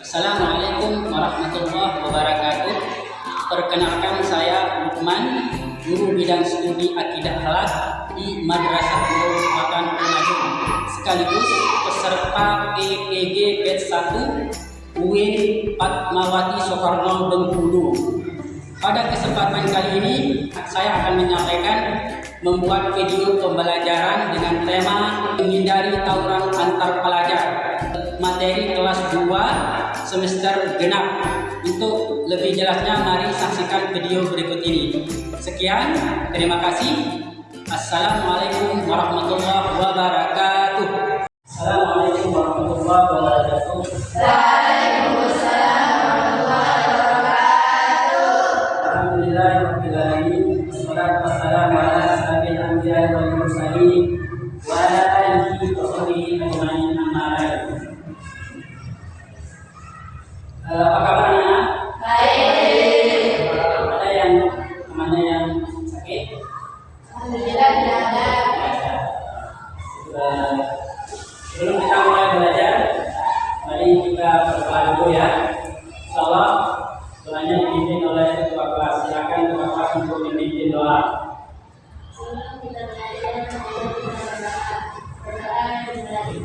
Assalamualaikum warahmatullahi wabarakatuh. Perkenalkan, saya Lukman, guru bidang studi akidah akhlak di Madrasah Nurul Makan Manado, sekaligus peserta PPG Batch 1 UIN Fatmawati Soekarno Bengkulu. Pada kesempatan kali ini, saya akan menyampaikan membuat video pembelajaran dengan tema menghindari tawuran antar pelajar, materi kelas 2 semester genap. Untuk lebih jelasnya, mari saksikan video berikut ini. Sekian, terima kasih. Assalamualaikum warahmatullahi wabarakatuh. Assalamualaikum warahmatullahi wabarakatuh. Waalaikumsalam warahmatullahi wabarakatuh. Alhamdulillahirabbil alamin. Wassalatu wassalamu ala asyrofil anbiya'i wal mursalin wa ala alihi wa sahbihi ajmain, amma ba'du. Apa kabar anak? Baik. Ada yang temannya yang sakit? Alhamdulillah tidak ada. Sebelum kita mulai belajar, mari kita berdoa dulu ya. Insyaallah doanya dipimpin oleh ketua kelas. Silakan ketua kelas untuk memimpin doa.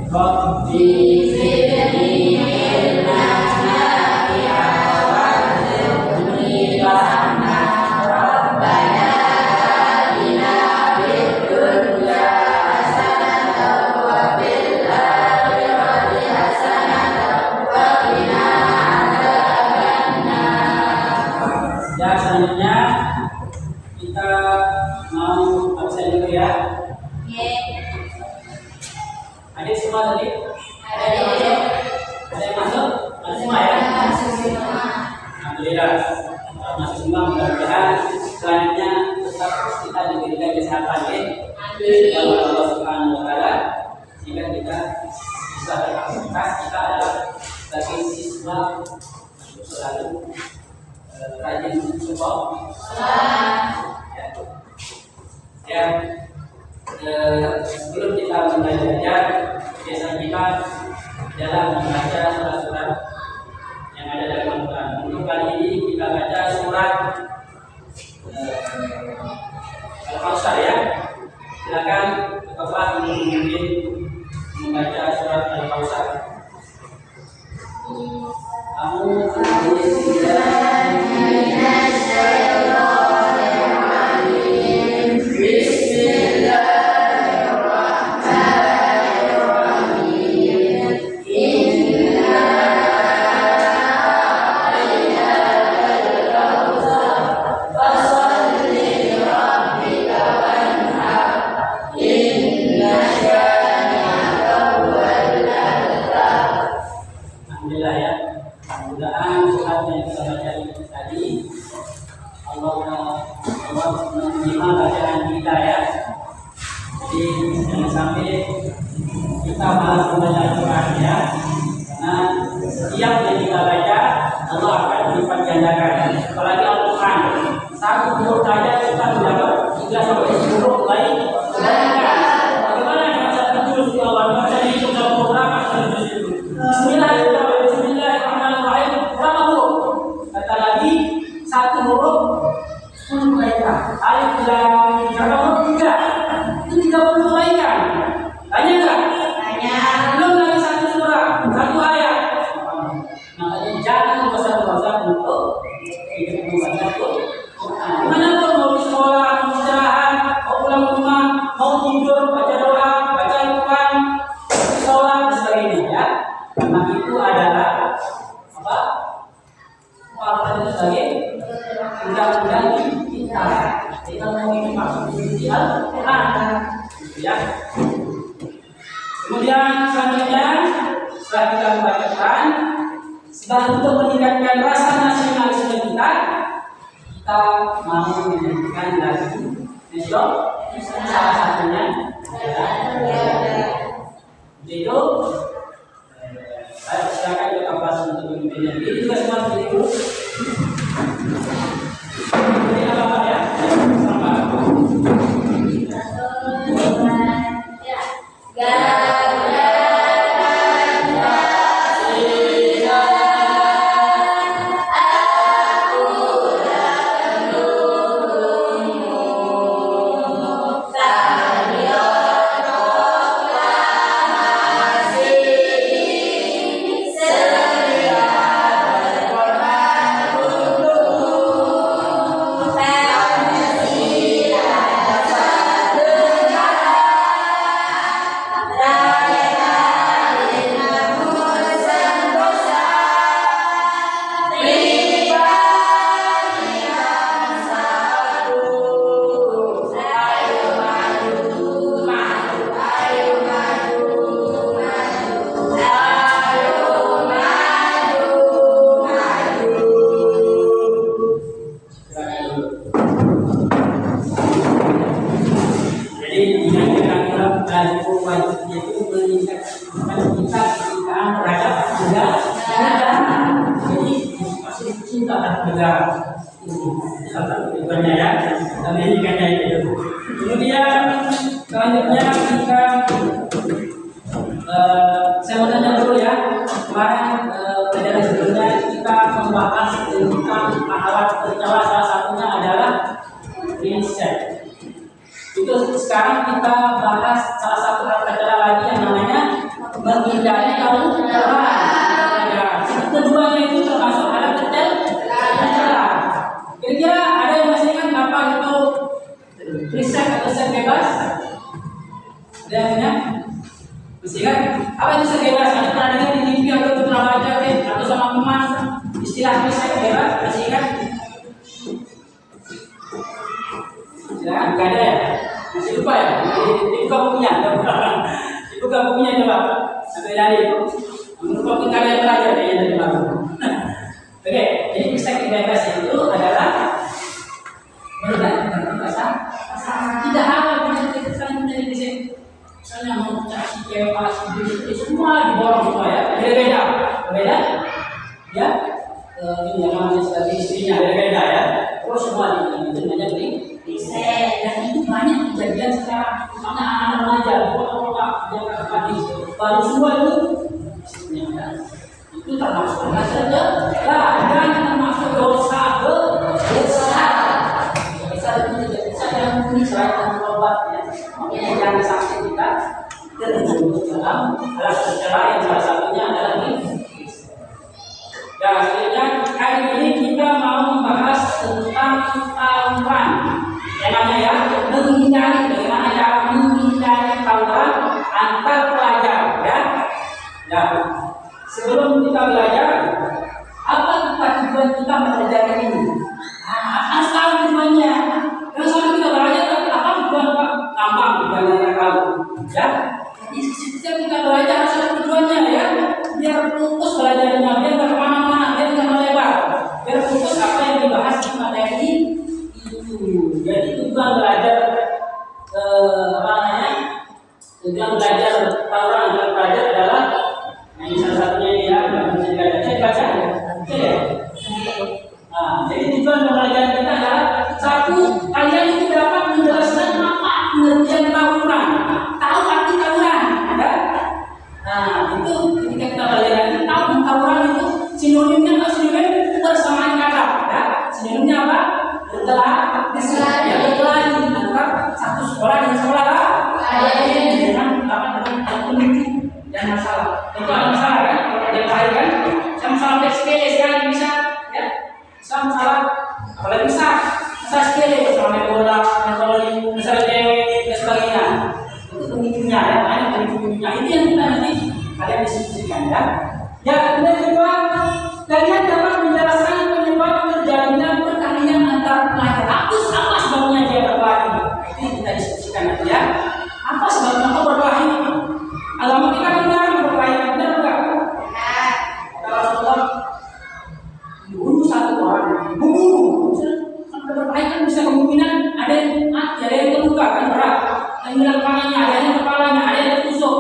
Rabbi zidni ilman nafi'an warzuqni fahma. Rabbana atina fid dunya hasanatan wa fil akhirati hasanatan wa qina adzabannar. Ya, selanjutnya kita mau absen dulu ya. Adik semua tadi? Ada yang masuk? Masuk semua ya? Alhamdulillah. Masuk semua, mudah-mudahan selanjutnya tetap kita diberikan kesehatan ya. Kalau Allah Subhanahu wa Ta'ala, sehingga kita bisa beraktivitas, kita adalah sebagai siswa selalu rajin support. Ya. Sebelum kita mulai belajar, biasa kita dalam membaca surat-surat yang ada dalam Al-Quran. Untuk kali ini kita baca surat Al-Kautsar ya. Silakan ketua untuk memimpin membaca surat Al-Kautsar. Alhamdulillah ya. Mudah-mudahan surat yang kita baca tadi Allah menerima bacaan kita ya. Jadi jangan sampai kita malas membaca Al-Quran ya. Karena setiap yang kita baca Allah akan melipat gandakan. Apalagi Al-Quran, satu huruf saja kita mendapat 3 sampai 10 lain. Bagaimana dengan satu juz di awal baca itu dalam beberapa juz itu? Bismillahirrahmanirrahim. Berapa huruf? Kata lagi, satu huruf 10 kebaikan. Alif lam mim. Berapa huruf? 3. Itu 30 kebaikan. Tanya enggak? Tanya. Belum lagi satu surah, satu ayat. Makanya jangan bosan-bosan untuk hidup membaca Quran. Dimanapun, mau di sekolah, mau istirahat, mau pulang rumah, mau tidur, baca doa, baca Al-Quran, sholat dan sebagainya ya. Karena itu adalah apa? Al-Quran itu sebagai undang-undang kita. Kita mau ini maksud di Al-Quran, ya. Kemudian selanjutnya setelah kita membacakan, sebagai untuk meningkatkan rasa nasionalisme kita mau menyanyikan lagu nasional. Salah satunya itu. Silakan ke kampus untuk memimpinnya. Ini juga semua seperti itu. Ini apa ya? Sama. Ya. cinta terhadap negara. Itu salah satu tujuannya ya. Dan ini kayaknya itu. Kemudian selanjutnya kita saya mau tanya dulu ya. Kemarin pelajaran sebelumnya kita membahas tentang pahlawan tercela, salah satunya adalah riset. Itu sekarang kita bahas salah satu tercela lagi yang namanya menghindari kaum tercela. Keduanya itu termasuk ada tercela. Kira-kira ada yang masih ingat apa itu riset atau set bebas? Ada yang ingat? Masih ingat? Apa itu set bebas? Ada pernah dengar di TV atau pernah baca atau sama teman istilah riset bebas? Masih ingat? Silakan, nggak ada ya? Masih lupa ya? Dibuka bukunya, dibuka bukunya coba. Sampai dari menurut kita yang belajar kayaknya dari baru. Oke, jadi riset bebas itu adalah berdasarkan bahasa. Tidak ada kita saling menjadi riset. Misalnya mau cari cewek itu semua diborong semua ya. Beda, ya. Ini yang namanya sebagai istrinya beda ya. Terus semua itu namanya riset. Dan itu banyak kejadian sekarang. Misalnya anak-anak remaja, kota-kota, Jakarta, baru semua itu itu termasuk dan termasuk dosa besar. Besar itu tidak bisa yang murni selain dan tobat ya. Makanya jangan sampai kita terjerumus dalam hal tercela yang salah satunya adalah ini. Dan selanjutnya hari ini kita mau membahas tentang tawuran. Temanya ya, menghindari, bagaimana cara menghindari tawuran antar pelajar ya. Ya. Sebelum kita belajar, apa tujuan kita belajar ini? Harus tahu tujuannya. Kalau sampai kita belajar, tapi apa tujuan Pak? Gampang tujuannya tahu. Ya. Jadi setiap kita belajar harus ada tujuannya ya. Biar fokus belajarnya, biar nggak kemana-mana, biar nggak melebar. Biar fokus apa yang dibahas di materi itu. Jadi tujuan belajar apa namanya? Tujuan belajar tawuran antar pelajar adalah ini salah satunya ini ya, saya baca ya. Nah, jadi tujuan pembelajaran kita adalah satu, kalian itu dapat menjelaskan apa pengertian tawuran, tahu arti tawuran, ya? Nah, itu ketika kita belajar ini tahu tawuran itu sinonimnya atau sinonim persamaan kata, ya? Sinonimnya apa? Berkelahi, ya berkelahi antara satu sekolah dengan sekolah lain dengan apa dengan pemicu dan masalah. Itu ada masalah kan? Kalau ada yang kan? Sama masalah sepele sekali bisa, ya? Sama masalah, apalagi masalah sepele, masalah bola, masalah masalah cewek dan sebagainya. Itu pemicunya ya, banyak pemicunya. Itu yang kita nanti kalian diskusikan ya. Ya, kemudian kedua, kalian dapat menjelaskan penyebab terjadinya pertandingan antar pelajar. Apa sebabnya dia berkelahi? Itu yang kita diskusikan nanti ya. Apa sebabnya kau berkelahi? Agama kita kan melarang berkelahi, benar enggak? Kata Rasulullah, bunuh satu orang, bunuh. Kalau berkelahi kan bisa kemungkinan ada yang mati, ada yang terluka kan berat. Yang hilang tangannya, ada yang kepalanya, ada yang tertusuk.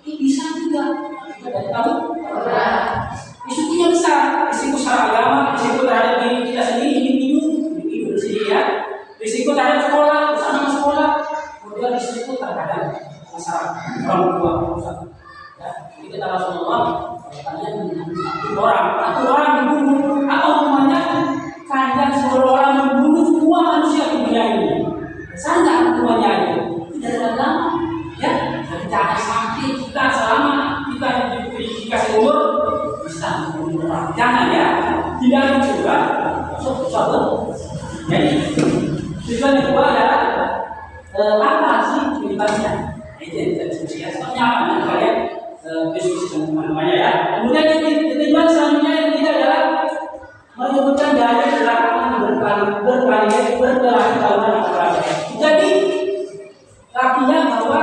Itu bisa juga. Tidak tahu? Risikonya besar, risiko secara agama, risiko terhadap diri kita sendiri, individu di sini ya. Risiko terhadap sekolah, bersama sekolah, kemudian risiko terhadap masyarakat orang tua ya. Jadi kita Rasulullah kalian satu orang dibunuh apa hukumannya? Kalian seluruh orang membunuh semua manusia di dunia ini. Sangat hukumannya itu tidak ada lama ya. Jadi jangan sampai kita selama kita dikasih umur bisa membunuh orang. Jangan ya. Tidak juga sobat. Jadi tujuan kedua adalah apa sih penyebabnya? Itu yang kita diskusikan. Seperti apa nanti kalian diskusi dengan teman-temannya ya. Kemudian tujuan selanjutnya yang ketiga adalah menyebutkan dalil belakangan berkelahi tawuran antara. Jadi artinya bahwa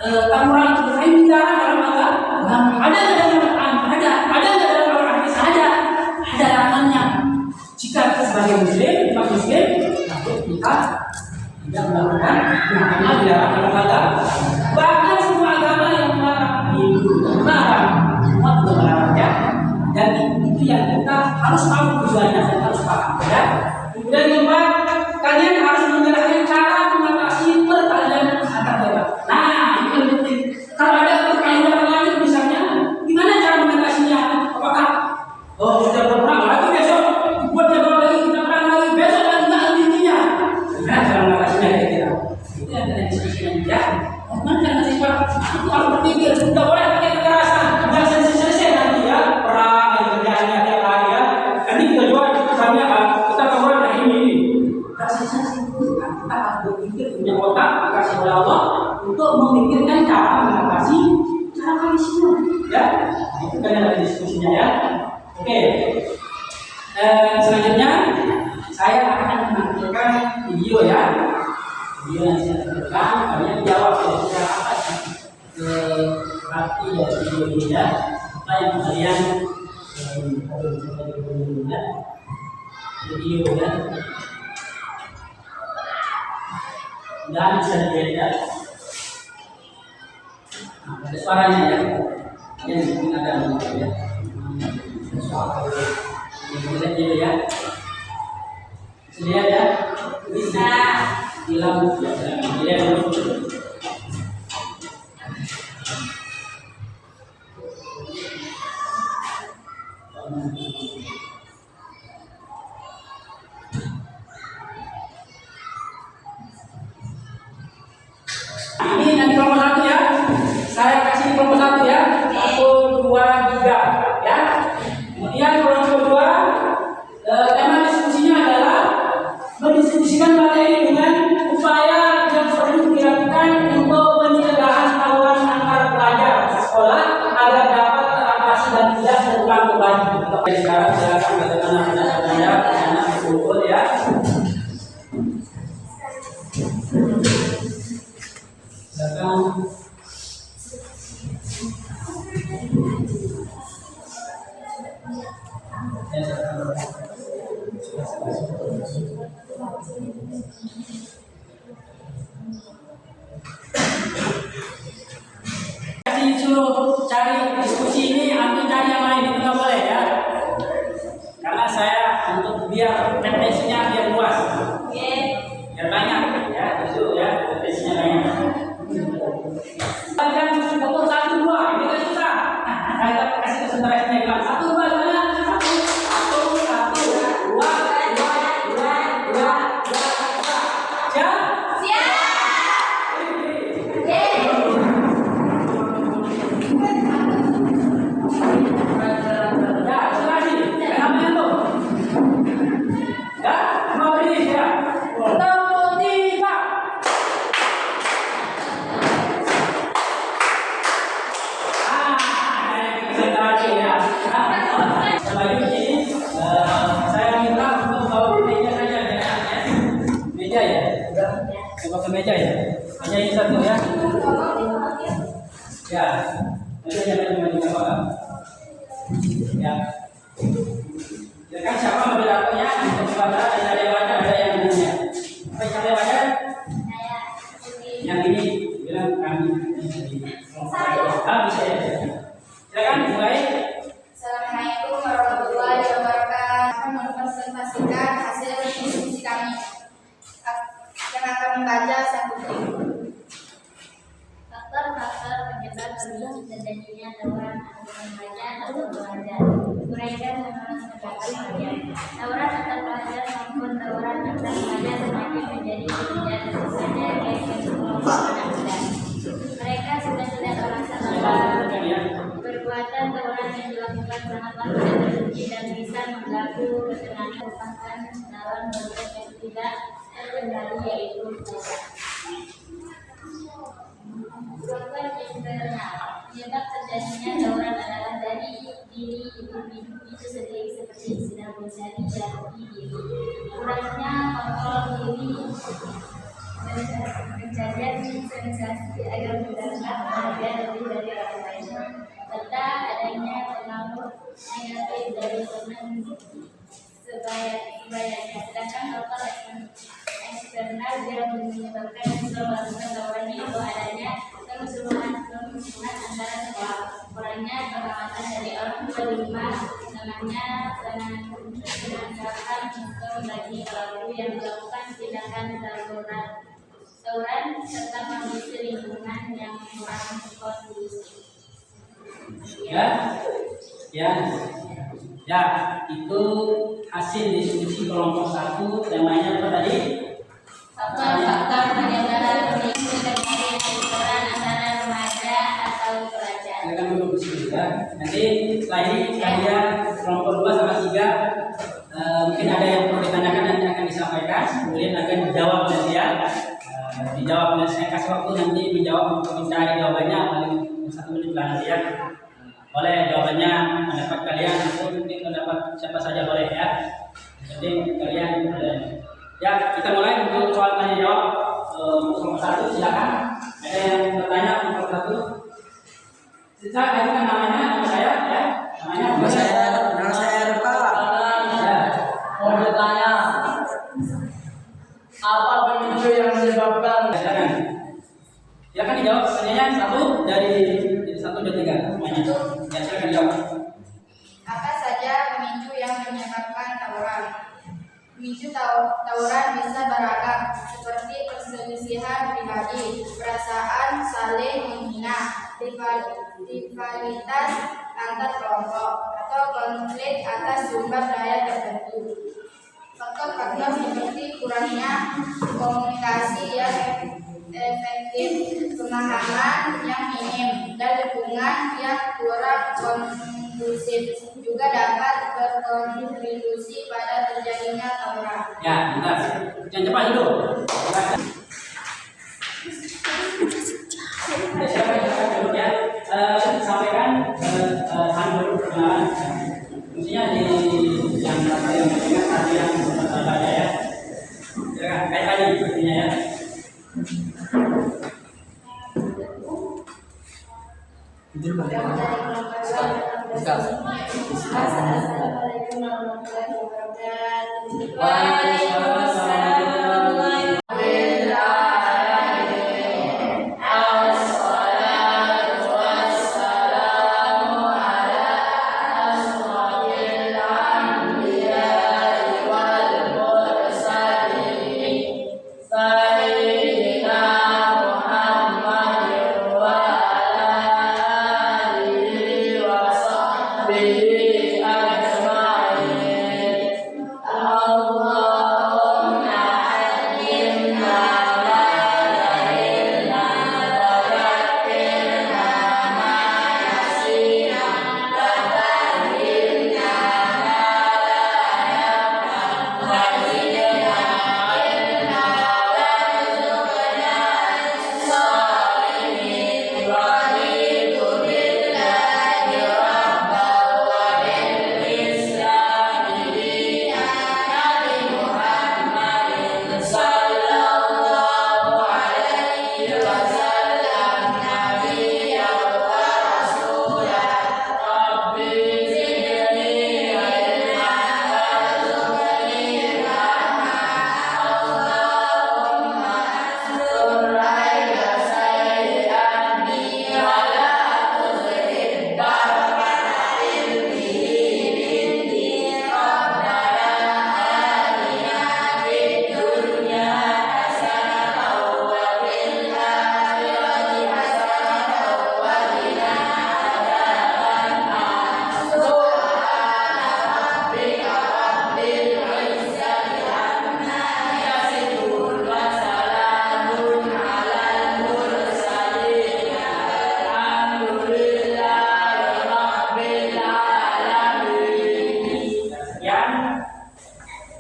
tawuran itu dilarang dalam agama. Ada dalam hadis ada larangannya. Jika sebagai muslim, umat muslim, kita tidak melakukan yang dilarang dalam agama. Bahkan semua agama yang melarang Hindu melarang, semua juga melarang ya. dan itu yang kita harus tahu tujuannya dan harus paham ya. Kemudian yang kedua, kalian harus menjelaskan cara mengatasi perkalian antar daerah. Nah, itu yang penting. Kalau ada perkalian lain misalnya, gimana cara mengatasinya? Apakah sudah berperang lagi besok, buat jadwal lagi kita perang lagi besok lagi nggak intinya? Gimana cara mengatasinya kira-kira? Itu yang kita diskusikan ya. Bagaimana cara mengatasinya? Itu harus berpikir. Tidak boleh pakai kekerasan. Jangan selesai nanti ya perang kerjaannya tiap hari ya. Nanti kita jual misalnya kita kawan ini. Kita harus berpikir punya otak dikasih oleh Allah untuk memikirkan cara mengatasi cara kami semua ya. Itu kan ada diskusinya ya. Oke. Selanjutnya saya akan menampilkan video ya. Video yang saya tampilkan kalian jawab kira-kira apa arti dari video ini ya. Apa yang kalian video ya. Dan bisa dilihat ya. Nah, ada suaranya ya. Yang mungkin ada ya. Lihat dulu ya. Lihat ya. Bisa hilang ya. Lihat dulu. Ini nanti kelompok 1 ya. Saya kasih kelompok 1 ya. 1, 2, 3 ya. Kemudian kelompok 2 tema diskusinya adalah mendiskusikan materi dengan upaya yang perlu dilakukan untuk pencegahan tawuran antar pelajar sekolah agar dapat teratasi dan tidak terulang kembali. Sekarang silakan bagaimana anak berkumpul ya. Suruh cari diskusi ini, ambil cari yang lain itu nggak boleh ya. Karena saya untuk biar referensinya biar luas, biar banyak ya, itu ya referensinya banyak. Kalian foto 1, 2, ini kan susah. Nah, kita kasih konsentrasinya bilang 1, 2, gimana? 1, 2, 2, 2. Siap? Coba ke meja ya. Meja ini 1 ya. Ya. Meja jangan maju apa? Ya. Silakan siapa moderatornya? Coba ada yang baca, ada yang nanya. Apa yang kalian baca? Yang ini bilang kami. Bisa ya. Silakan mulai. Assalamualaikum warahmatullahi wabarakatuh. Akan mempresentasikan hasil diskusi kami. Yang akan membaca satu faktor-faktor penyebab terjadinya tawuran antar pelajar atau pelajar. Uraikan menurut pendapat kalian. Tawuran antar pelajar maupun tawuran antar pelajar semakin menjadi tidak terusnya dari kelompok anak muda. Mereka sudah tidak merasa bahwa perbuatan tawuran yang dilakukan sangat lama dan teruji dan bisa mengganggu ketenangan merupakan lawan bentuk yang tidak terkendali yaitu tawuran. Faktor internal penyebab terjadinya tawuran adalah dari diri individu itu sendiri seperti sudah bisa dijadi diri. Kurangnya kontrol diri kejadian sensasi agar mendapat perhatian lebih dari orang lain, serta adanya pengaruh negatif dari teman sebayanya. Sedangkan faktor eksternal yang menyebabkan siswa melakukan tawuran itu adanya kerusuhan antara sekolah, kurangnya pengawasan dari orang tua di rumah, setengahnya menanggalkan hukum bagi pelaku yang melakukan tindakan tawuran serta kondisi lingkungan yang kurang kondusif. Ya, itu hasil diskusi kelompok 1 namanya apa tadi? Faktor penyebaran pemicu terjadi benturan antara remaja atau pelajar. Silakan duduk di sini ya. Nanti setelah ini kalian kelompok 2 sama 3 mungkin ada yang perlu ditanyakan nanti akan disampaikan, kemudian akan dijawab nanti ya. Dijawab dan saya kasih waktu nanti menjawab untuk mencari jawabannya paling 1 menit lah nanti ya. Boleh jawabannya pendapat kalian ataupun mungkin pendapat siapa saja boleh ya. Jadi kalian boleh. Ya, kita mulai untuk soal tanya jawab. Nomor 1 silakan. Ada yang bertanya nomor 1? Saya ajukan nama saya ya. Nama saya Rupa. Ya. Mau bertanya apa pemicu yang menyebabkan? Silakan dijawab pertanyaan 1 dari 1 dan 3 semuanya. Ya, silakan dijawab. Apa saja pemicu yang menyebabkan tawuran? Pemicu tawuran bisa beragam, seperti perselisihan pribadi, perasaan saling menghina, rivalitas antar kelompok, atau konflik atas sumber daya tertentu. Faktor-faktor seperti kurangnya komunikasi yang efektif, pemahaman yang minim, dan lingkungan yang kurang kondusif juga dapat berkontribusi pada terjadinya tawuran. Ya, bentar. Jangan cepat dulu. Ya, sampaikan dulu perkenalan. Mestinya di yang mendengar tadi yang baca ya. Silakan kayak tadi sepertinya ya. Assalamualaikum warahmatullahi wabarakatuh.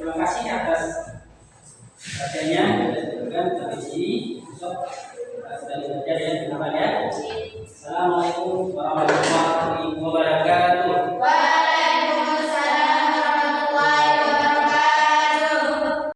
Terima kasih atas perhatiannya dan tradisi besok